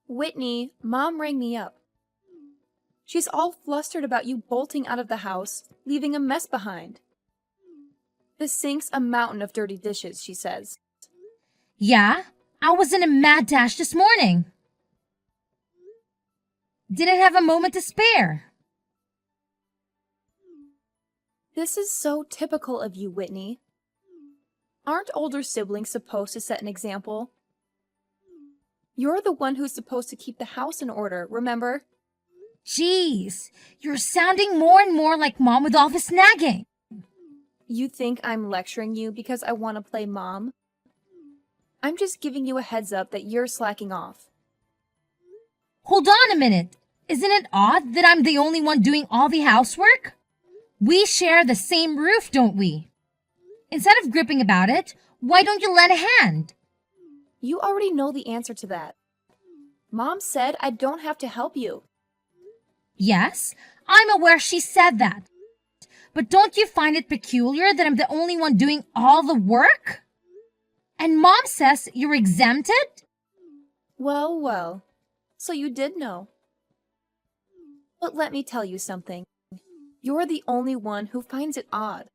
Whitney, Mom rang me up. She's all flustered about you bolting out of the house, leaving a mess behind. The sink's a mountain of dirty dishes, she says. Yeah, I was in a mad dash this morning. Didn't have a moment to spare. This is so typical of you, Whitney. Aren't older siblings supposed to set an example? You're the one who's supposed to keep the house in order, remember? Jeez, you're sounding more and more like Mom with all this nagging. You think I'm lecturing you because I want to play mom? I'm just giving you a heads up that you're slacking off. Hold on a minute. Isn't it odd that I'm the only one doing all the housework? We share the same roof, don't we? Instead of gripping about it, why don't you lend a hand? You already know the answer to that. Mom said I don't have to help you. Yes, I'm aware she said that. But don't you find it peculiar that I'm the only one doing all the work? And Mom says you're exempted? Well, well. So you did know. But let me tell you something. You're the only one who finds it odd.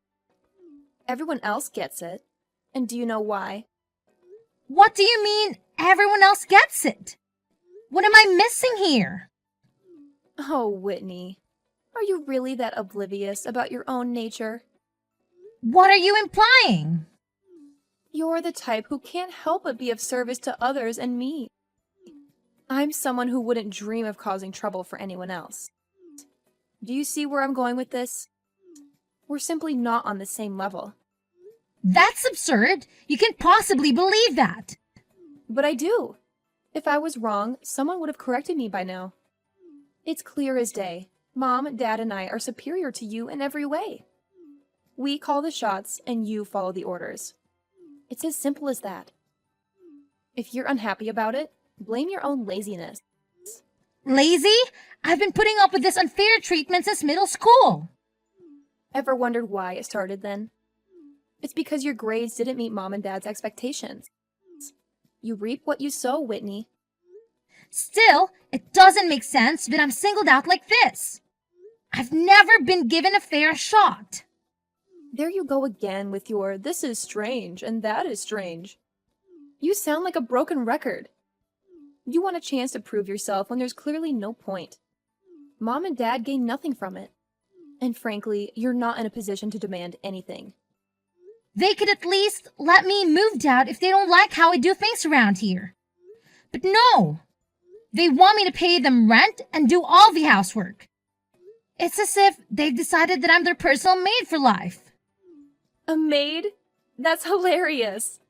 Everyone else gets it. And do you know why? What do you mean everyone else gets it? What am I missing here? Oh, Whitney. Are you really that oblivious about your own nature? What are you implying? You're the type who can't help but be of service to others and me. I'm someone who wouldn't dream of causing trouble for anyone else. Do you see where I'm going with this? We're simply not on the same level. That's absurd. You can't possibly believe that. But I do. If I was wrong, someone would have corrected me by now. It's clear as day. Mom, Dad, and I are superior to you in every way. We call the shots and you follow the orders. It's as simple as that. If you're unhappy about it, blame your own laziness. Lazy? I've been putting up with this unfair treatment since middle school. Ever wondered why it started then? It's because your grades didn't meet Mom and Dad's expectations. You reap what you sow, Whitney. Still, it doesn't make sense that I'm singled out like this. I've never been given a fair shot. There you go again with your this is strange and that is strange. You sound like a broken record. You want a chance to prove yourself when there's clearly no point. Mom and Dad gain nothing from it. And frankly, you're not in a position to demand anything. They could at least let me move out if they don't like how I do things around here. But no! They want me to pay them rent and do all the housework. It's as if they've decided that I'm their personal maid for life. A maid? That's hilarious.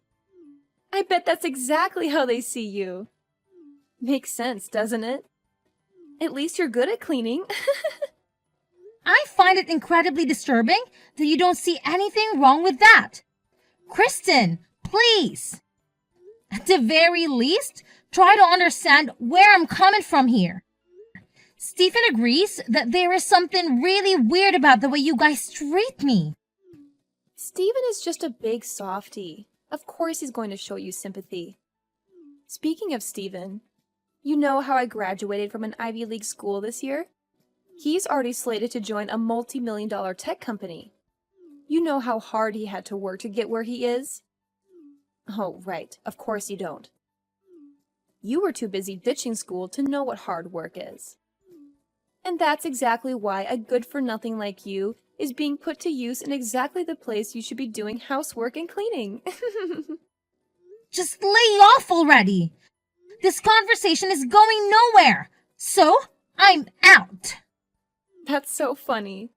I bet that's exactly how they see you. Makes sense, doesn't it? At least you're good at cleaning. I find it incredibly disturbing that you don't see anything wrong with that. Kristen, please. At the very least, try to understand where I'm coming from here. Stephen agrees that there is something really weird about the way you guys treat me. Stephen is just a big softie. Of course he's going to show you sympathy. Speaking of Stephen, you know how I graduated from an Ivy League school this year? He's already slated to join a multi-million-dollar tech company. You know how hard he had to work to get where he is? Oh, right. Of course you don't. You were too busy ditching school to know what hard work is. And that's exactly why a good-for-nothing like you is being put to use in exactly the place you should be doing housework and cleaning. Just lay off already. This conversation is going nowhere. So, I'm out. That's so funny.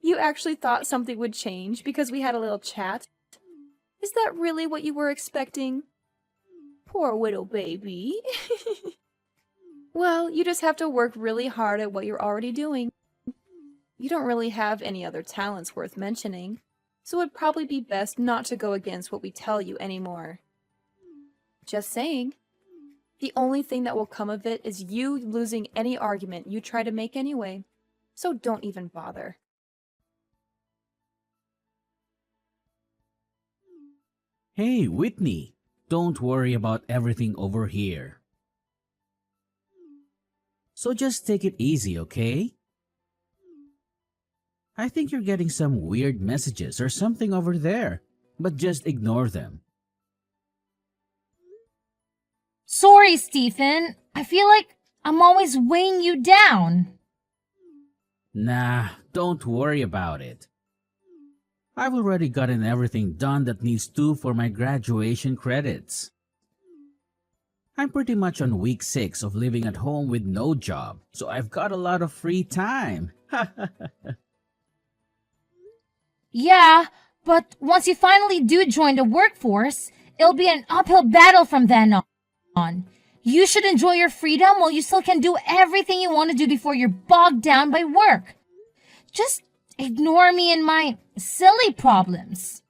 You actually thought something would change because we had a little chat? Is that really what you were expecting? Poor little baby. Well, you just have to work really hard at what you're already doing. You don't really have any other talents worth mentioning, so it'd probably be best not to go against what we tell you anymore. Just saying. The only thing that will come of it is you losing any argument you try to make anyway, so don't even bother. Hey, Whitney, don't worry about everything over here. So just take it easy, okay? I think you're getting some weird messages or something over there, but just ignore them. Sorry, Stephen. I feel like I'm always weighing you down. Nah, don't worry about it. I've already gotten everything done that needs to for my graduation credits. I'm pretty much on week 6 of living at home with no job, so I've got a lot of free time. Yeah, but once you finally do join the workforce, it'll be an uphill battle from then on. You should enjoy your freedom while you still can do everything you want to do before you're bogged down by work. Just ignore me and my silly problems.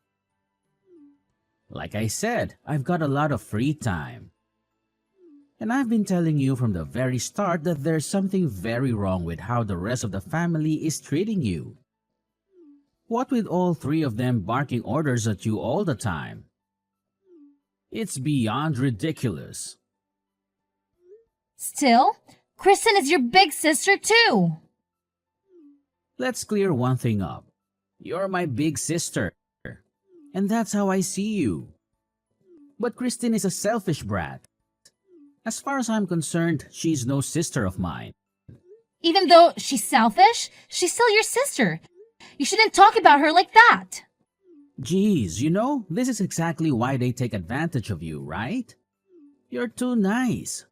Like I said, I've got a lot of free time. And I've been telling you from the very start that there's something very wrong with how the rest of the family is treating you. What with all 3 of them barking orders at you all the time? It's beyond ridiculous. Still, Kristen is your big sister too. Let's clear one thing up. You're my big sister, and that's how I see you. But Kristen is a selfish brat. As far as I'm concerned, she's no sister of mine. Even though she's selfish, she's still your sister. You shouldn't talk about her like that. Geez, this is exactly why they take advantage of you, right? You're too nice.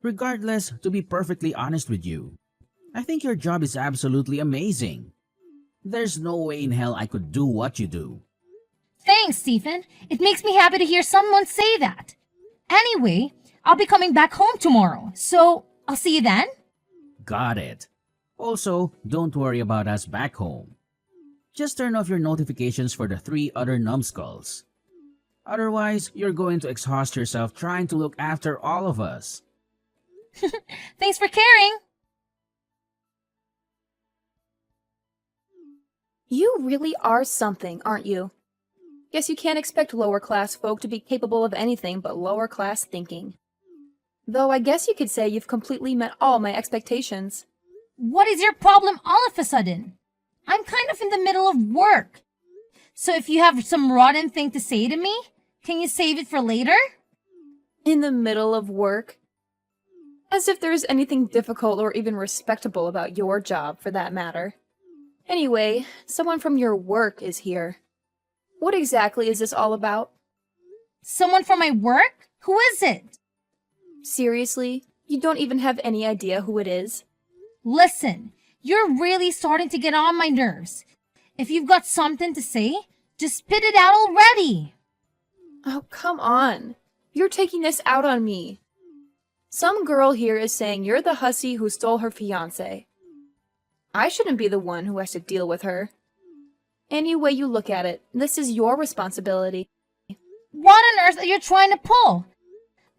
Regardless, to be perfectly honest with you, I think your job is absolutely amazing. There's no way in hell I could do what you do. Thanks, Stephen. It makes me happy to hear someone say that. Anyway, I'll be coming back home tomorrow, so I'll see you then. Got it. Also, don't worry about us back home. Just turn off your notifications for the 3 other numbskulls. Otherwise, you're going to exhaust yourself trying to look after all of us. Thanks for caring. You really are something, aren't you? Guess you can't expect lower class folk to be capable of anything but lower class thinking. Though I guess you could say you've completely met all my expectations. What is your problem all of a sudden? I'm kind of in the middle of work. So if you have some rotten thing to say to me, can you save it for later? In the middle of work? As if there's anything difficult or even respectable about your job, for that matter. Anyway, someone from your work is here. What exactly is this all about? Someone from my work? Who is it? Seriously? You don't even have any idea who it is? Listen, you're really starting to get on my nerves. If you've got something to say, just spit it out already. Oh, come on. You're taking this out on me. Some girl here is saying you're the hussy who stole her fiancé. I shouldn't be the one who has to deal with her. Any way you look at it, this is your responsibility. What on earth are you trying to pull?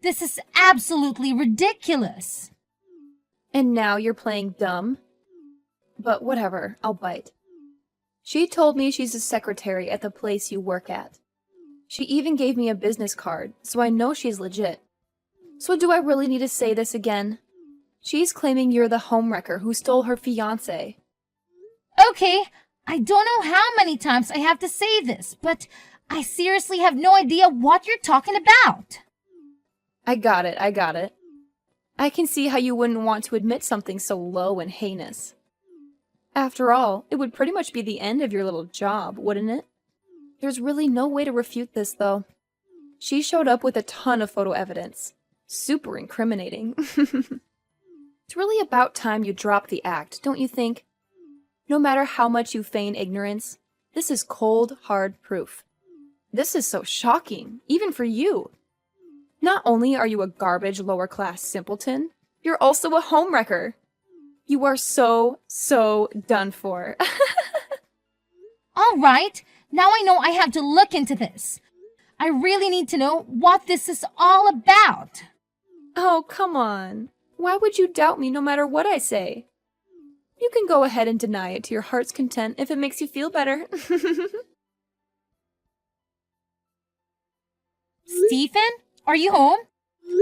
This is absolutely ridiculous. And now you're playing dumb? But whatever, I'll bite. She told me she's a secretary at the place you work at. She even gave me a business card, so I know she's legit. So do I really need to say this again? She's claiming you're the homewrecker who stole her fiancé. Okay, I don't know how many times I have to say this, but I seriously have no idea what you're talking about. I got it. I can see how you wouldn't want to admit something so low and heinous. After all, it would pretty much be the end of your little job, wouldn't it? There's really no way to refute this, though. She showed up with a ton of photo evidence. Super incriminating. It's really about time you drop the act, don't you think? No matter how much you feign ignorance, this is cold, hard proof. This is so shocking, even for you. Not only are you a garbage lower-class simpleton, you're also a homewrecker. You are so done for. All right, now I know I have to look into this. I really need to know what this is all about. Oh, come on. Why would you doubt me no matter what I say? You can go ahead and deny it to your heart's content if it makes you feel better. Stephen, are you home?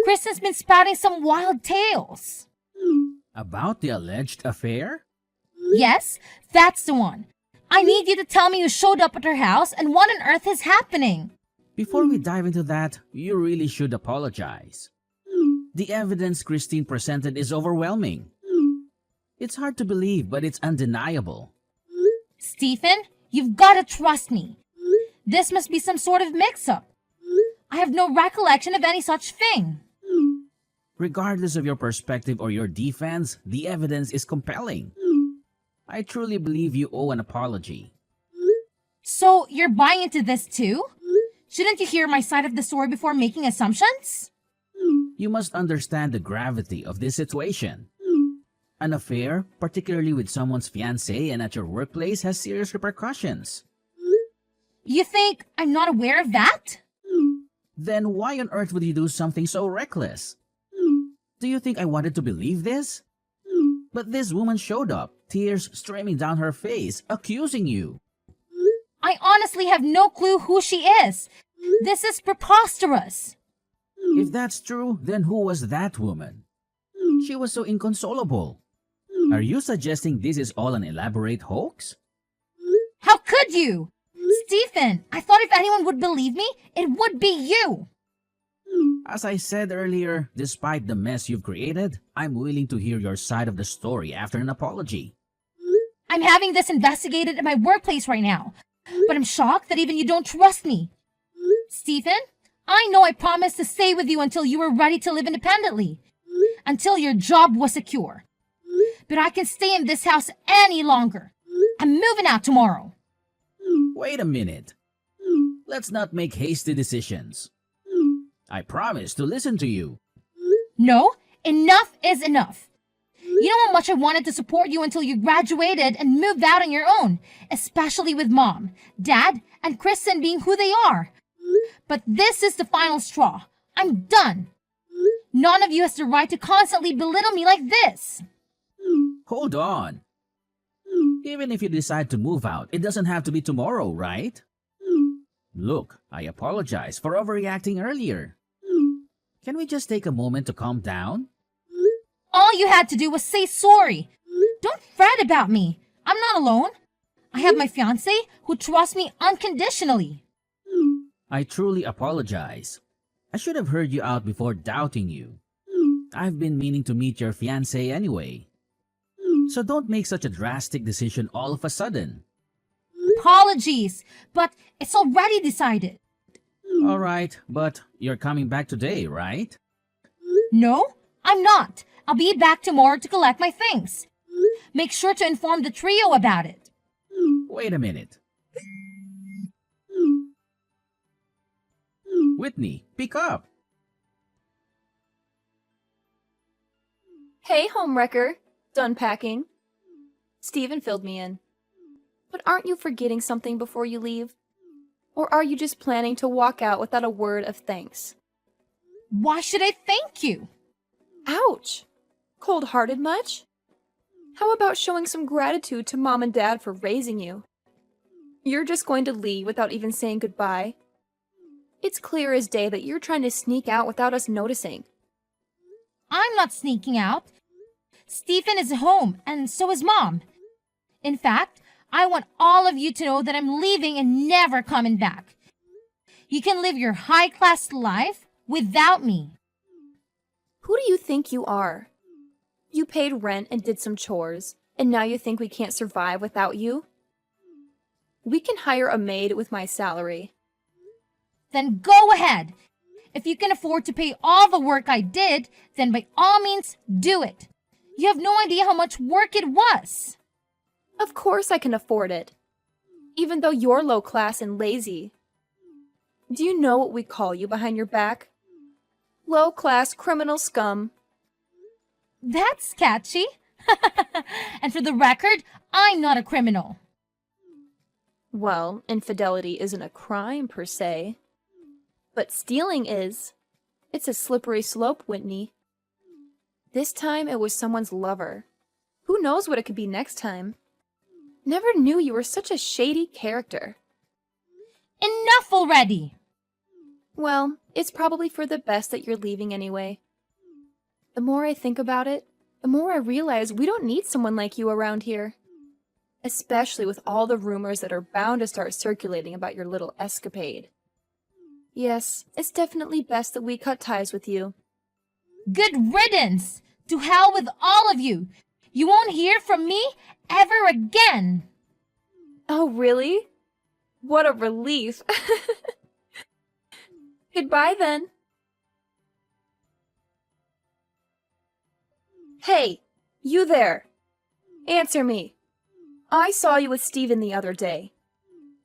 Kristen's been spouting some wild tales. About the alleged affair? Yes, that's the one. I need you to tell me who showed up at her house and what on earth is happening. Before we dive into that, you really should apologize. The evidence Christine presented is overwhelming. It's hard to believe, but it's undeniable. Stephen, you've got to trust me. This must be some sort of mix-up. I have no recollection of any such thing. Regardless of your perspective or your defense, the evidence is compelling. I truly believe you owe an apology. So, you're buying into this too? Shouldn't you hear my side of the story before making assumptions? You must understand the gravity of this situation. An affair, particularly with someone's fiancé and at your workplace, has serious repercussions. You think I'm not aware of that? Then why on earth would you do something so reckless? Do you think I wanted to believe this? But this woman showed up, tears streaming down her face, accusing you. I honestly have no clue who she is. This is preposterous. If that's true, then who was that woman? She was so inconsolable. Are you suggesting this is all an elaborate hoax? How could you? Stephen, I thought if anyone would believe me, it would be you. As I said earlier, despite the mess you've created, I'm willing to hear your side of the story after an apology. I'm having this investigated at my workplace right now, but I'm shocked that even you don't trust me. Stephen, I know I promised to stay with you until you were ready to live independently, until your job was secure. But I can't stay in this house any longer. I'm moving out tomorrow. Wait a minute. Let's not make hasty decisions. I promise to listen to you. No, enough is enough. You know how much I wanted to support you until you graduated and moved out on your own, especially with Mom, Dad, and Kristen being who they are. But this is the final straw. I'm done. None of you has the right to constantly belittle me like this. Hold on. Even if you decide to move out, it doesn't have to be tomorrow, right? Look, I apologize for overreacting earlier. Can we just take a moment to calm down? All you had to do was say sorry. Don't fret about me. I'm not alone. I have my fiancé who trusts me unconditionally. I truly apologize. I should have heard you out before doubting you. I've been meaning to meet your fiancé anyway. So don't make such a drastic decision all of a sudden. Apologies, but it's already decided. All right, but you're coming back today, right? No, I'm not. I'll be back tomorrow to collect my things. Make sure to inform the trio about it. Wait a minute. Whitney, pick up. Hey, homewrecker. Done packing. Stephen filled me in. But aren't you forgetting something before you leave? Or are you just planning to walk out without a word of thanks? Why should I thank you? Ouch! Cold-hearted much? How about showing some gratitude to Mom and Dad for raising you? You're just going to leave without even saying goodbye? It's clear as day that you're trying to sneak out without us noticing. I'm not sneaking out. Stephen is home, and so is Mom. In fact, I want all of you to know that I'm leaving and never coming back. You can live your high-class life without me. Who do you think you are? You paid rent and did some chores, and now you think we can't survive without you? We can hire a maid with my salary. Then go ahead. If you can afford to pay all the work I did, then by all means, do it. You have no idea how much work it was. Of course I can afford it. Even though you're low class and lazy. Do you know what we call you behind your back? Low class criminal scum. That's catchy. And for the record, I'm not a criminal. Well, infidelity isn't a crime per se. But stealing is. It's a slippery slope, Whitney. This time it was someone's lover. Who knows what it could be next time? Never knew you were such a shady character. Enough already. Well, it's probably for the best that you're leaving anyway. The more I think about it, the more I realize we don't need someone like you around here. Especially with all the rumors that are bound to start circulating about your little escapade. Yes, it's definitely best that we cut ties with you. Good riddance! To hell with all of you! You won't hear from me ever again! Oh, really? What a relief. Goodbye then. Hey, you there. Answer me. I saw you with Steven the other day.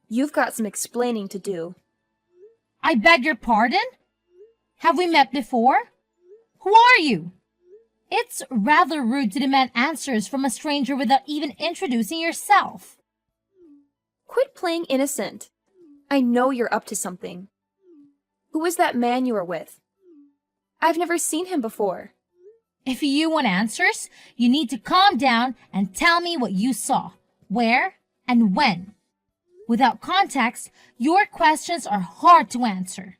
You've got some explaining to do. I beg your pardon? Have we met before? Who are you? It's rather rude to demand answers from a stranger without even introducing yourself. Quit playing innocent. I know you're up to something. Who is that man you were with? I've never seen him before. If you want answers, you need to calm down and tell me what you saw, where, and when. Without context, your questions are hard to answer.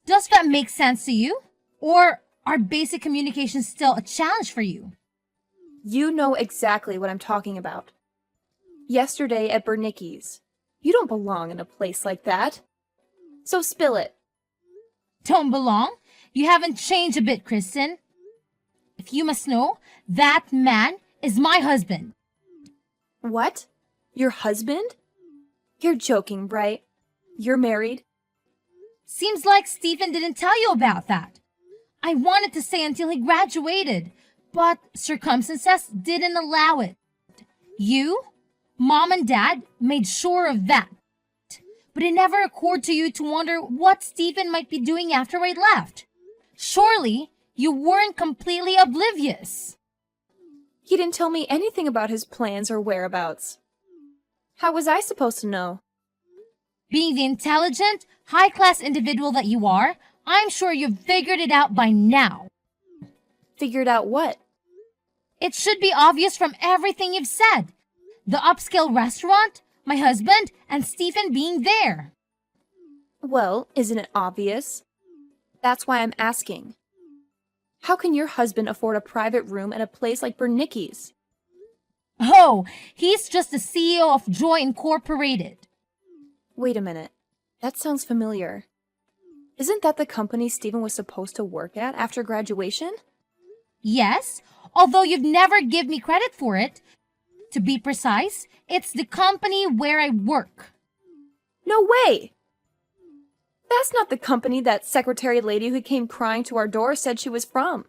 Does that make sense to you? Or are basic communication still a challenge for you? You know exactly what I'm talking about. Yesterday at Bernicki's. You don't belong in a place like that. So spill it. Don't belong? You haven't changed a bit, Kristen. If you must know, that man is my husband. What? Your husband? You're joking, right? You're married? Seems like Stephen didn't tell you about that. I wanted to say until he graduated, but circumstances didn't allow it. You, Mom and Dad made sure of that. But it never occurred to you to wonder what Stephen might be doing after I left. Surely, you weren't completely oblivious. He didn't tell me anything about his plans or whereabouts. How was I supposed to know? Being the intelligent, high-class individual that you are, I'm sure you've figured it out by now. Figured out what? It should be obvious from everything you've said. The upscale restaurant, my husband, and Stephen being there. Well, isn't it obvious? That's why I'm asking. How can your husband afford a private room at a place like Bernicki's? Oh, he's just the CEO of Joy Incorporated. Wait a minute. That sounds familiar. Isn't that the company Stephen was supposed to work at after graduation? Yes, although you've never given me credit for it. To be precise, it's the company where I work. No way! That's not the company that secretary lady who came crying to our door said she was from.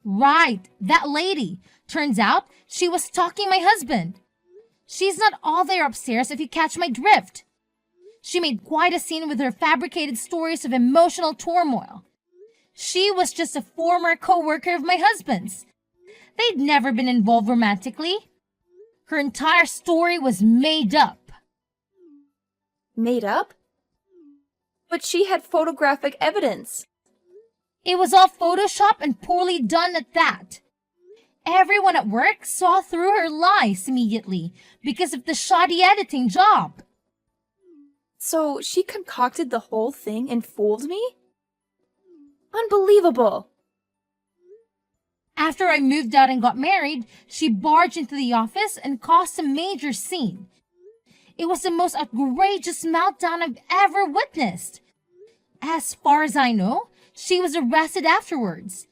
Right, that lady. Turns out she was stalking my husband. She's not all there upstairs if you catch my drift. She made quite a scene with her fabricated stories of emotional turmoil. She was just a former co-worker of my husband's. They'd never been involved romantically. Her entire story was made up. Made up? But she had photographic evidence. It was all Photoshop and poorly done at that. Everyone at work saw through her lies immediately because of the shoddy editing job. So she concocted the whole thing and fooled me? Unbelievable! After I moved out and got married, she barged into the office and caused a major scene. It was the most outrageous meltdown I've ever witnessed. As far as I know, she was arrested afterwards.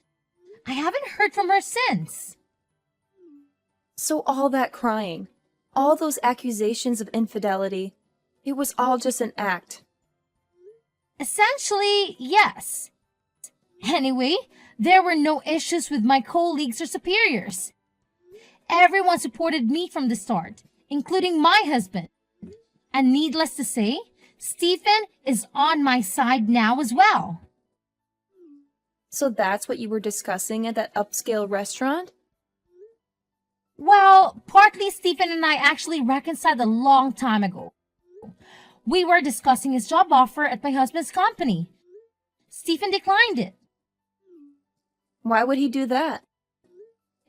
I haven't heard from her since. So all that crying, all those accusations of infidelity, it was all just an act. Essentially, yes. Anyway, there were no issues with my colleagues or superiors. Everyone supported me from the start, including my husband. And needless to say, Stephen is on my side now as well. So that's what you were discussing at that upscale restaurant? Well, partly Stephen and I actually reconciled a long time ago. We were discussing his job offer at my husband's company. Stephen declined it. Why would he do that?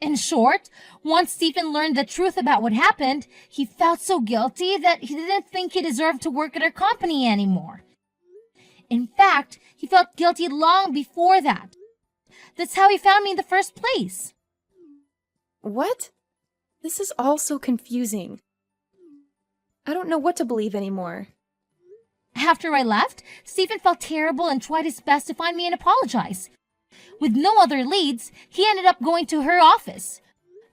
In short, once Stephen learned the truth about what happened, he felt so guilty that he didn't think he deserved to work at our company anymore. In fact, he felt guilty long before that. That's how he found me in the first place. What? This is all so confusing. I don't know what to believe anymore. After I left, Stephen felt terrible and tried his best to find me and apologize. With no other leads, he ended up going to her office.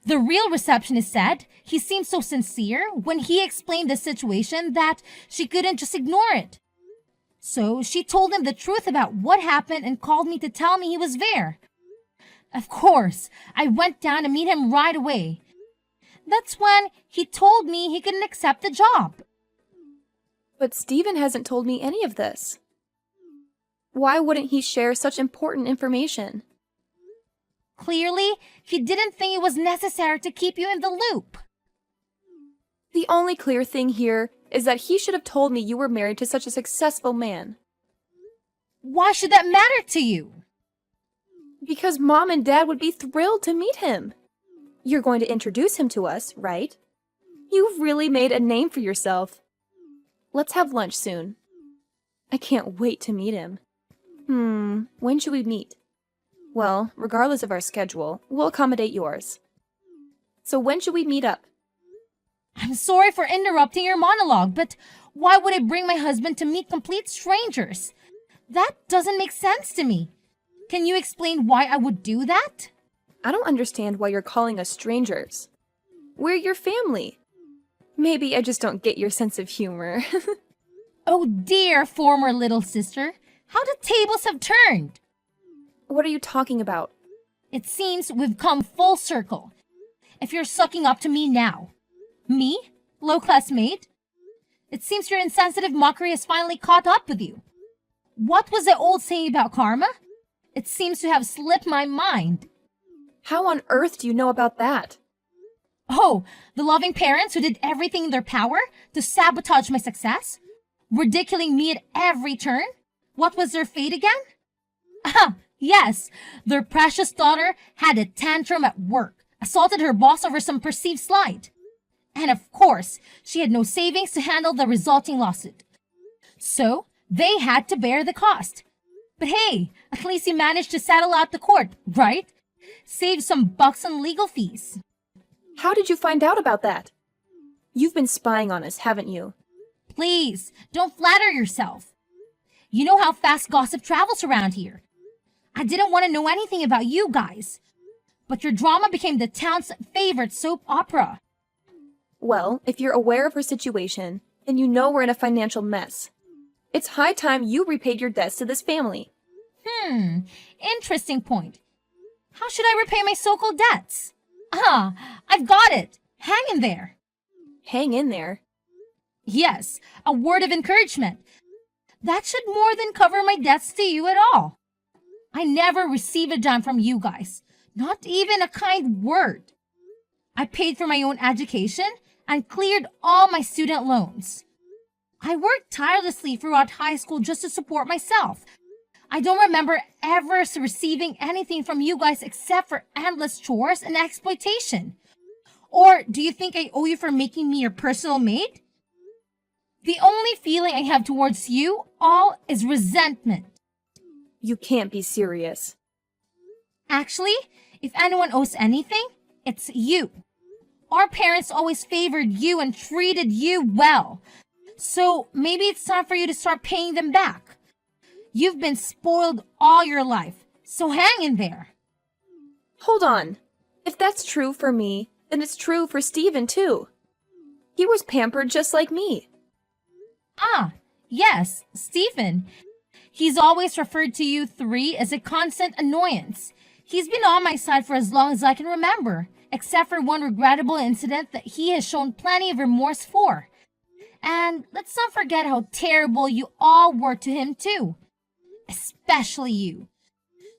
The real receptionist said he seemed so sincere when he explained the situation that she couldn't just ignore it. So she told him the truth about what happened and called me to tell me he was there. Of course, I went down to meet him right away. That's when he told me he couldn't accept the job. But Stephen hasn't told me any of this. Why wouldn't he share such important information? Clearly, he didn't think it was necessary to keep you in the loop. The only clear thing here is that he should have told me you were married to such a successful man. Why should that matter to you? Because Mom and Dad would be thrilled to meet him. You're going to introduce him to us, right? You've really made a name for yourself. Let's have lunch soon. I can't wait to meet him. When should we meet? Well, regardless of our schedule, we'll accommodate yours. So when should we meet up? I'm sorry for interrupting your monologue, but why would I bring my husband to meet complete strangers? That doesn't make sense to me. Can you explain why I would do that? I don't understand why you're calling us strangers. We're your family. Maybe I just don't get your sense of humor. Oh dear, former little sister. How the tables have turned. What are you talking about? It seems we've come full circle. If you're sucking up to me now. Me? Low-class maid? It seems your insensitive mockery has finally caught up with you. What was the old saying about karma? It seems to have slipped my mind. How on earth do you know about that? Oh, the loving parents who did everything in their power to sabotage my success? Ridiculing me at every turn? What was their fate again? Ah, yes, their precious daughter had a tantrum at work, assaulted her boss over some perceived slight. And of course, she had no savings to handle the resulting lawsuit. So, they had to bear the cost. But hey, at least you managed to settle out the court, right? Save some bucks on legal fees. How did you find out about that? You've been spying on us, haven't you? Please, don't flatter yourself. You know how fast gossip travels around here. I didn't want to know anything about you guys. But your drama became the town's favorite soap opera. Well, if you're aware of her situation, then you know we're in a financial mess. It's high time you repaid your debts to this family. Interesting point. How should I repay my so-called debts? Ah, I've got it. Hang in there. Hang in there. Yes, a word of encouragement. That should more than cover my debts to you at all. I never received a dime from you guys. Not even a kind word. I paid for my own education and cleared all my student loans. I worked tirelessly throughout high school just to support myself. I don't remember ever receiving anything from you guys except for endless chores and exploitation. Or do you think I owe you for making me your personal maid? The only feeling I have towards you all is resentment. You can't be serious. Actually, if anyone owes anything, it's you. Our parents always favored you and treated you well. So maybe it's time for you to start paying them back. You've been spoiled all your life, so hang in there. Hold on. If that's true for me, then it's true for Stephen too. He was pampered just like me. Ah, yes, Stephen. He's always referred to you three as a constant annoyance. He's been on my side for as long as I can remember, except for one regrettable incident that he has shown plenty of remorse for. And let's not forget how terrible you all were to him too. Especially you.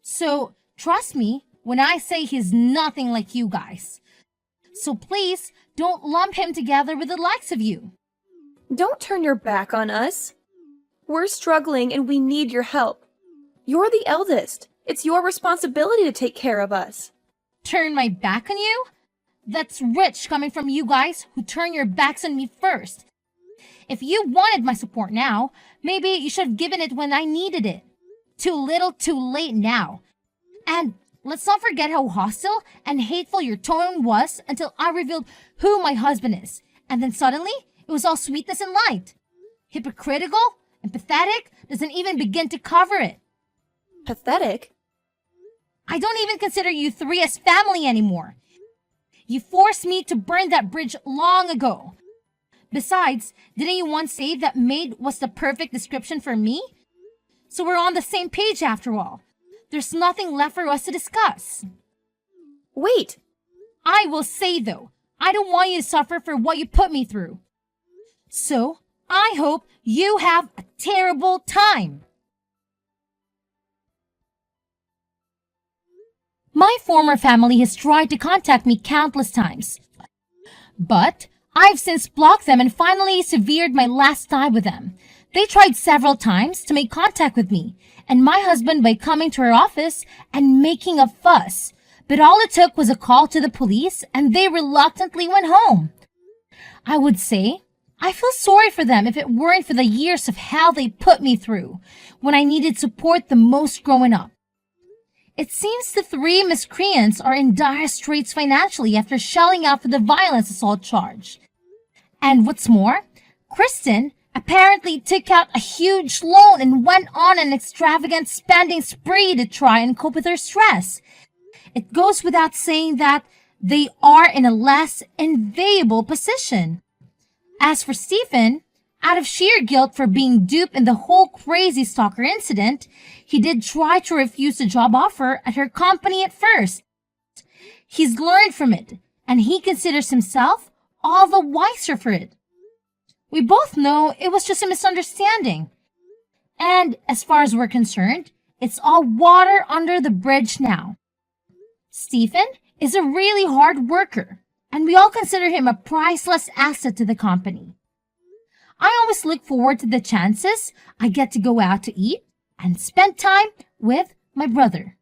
So, trust me when I say he's nothing like you guys. So please, don't lump him together with the likes of you. Don't turn your back on us. We're struggling and we need your help. You're the eldest. It's your responsibility to take care of us. Turn my back on you? That's rich coming from you guys who turn your backs on me first. If you wanted my support now, maybe you should have given it when I needed it. Too little, too late now. And let's not forget how hostile and hateful your tone was until I revealed who my husband is. And then suddenly, it was all sweetness and light. Hypocritical and pathetic doesn't even begin to cover it. Pathetic? I don't even consider you three as family anymore. You forced me to burn that bridge long ago. Besides, didn't you once say that maid was the perfect description for me? So we're on the same page after all. There's nothing left for us to discuss. Wait! I will say though, I don't want you to suffer for what you put me through. So, I hope you have a terrible time. My former family has tried to contact me countless times, but I've since blocked them and finally severed my last tie with them. They tried several times to make contact with me and my husband by coming to our office and making a fuss, but all it took was a call to the police and they reluctantly went home. I would say I feel sorry for them if it weren't for the years of hell they put me through when I needed support the most growing up. It seems the three miscreants are in dire straits financially after shelling out for the violence assault charge. And what's more, Kristen apparently took out a huge loan and went on an extravagant spending spree to try and cope with her stress. It goes without saying that they are in a less enviable position. As for Stephen, out of sheer guilt for being duped in the whole crazy stalker incident, he did try to refuse the job offer at her company at first. He's learned from it, and he considers himself all the wiser for it. We both know it was just a misunderstanding. And as far as we're concerned, it's all water under the bridge now. Stephen is a really hard worker, and we all consider him a priceless asset to the company. I always look forward to the chances I get to go out to eat and spend time with my brother.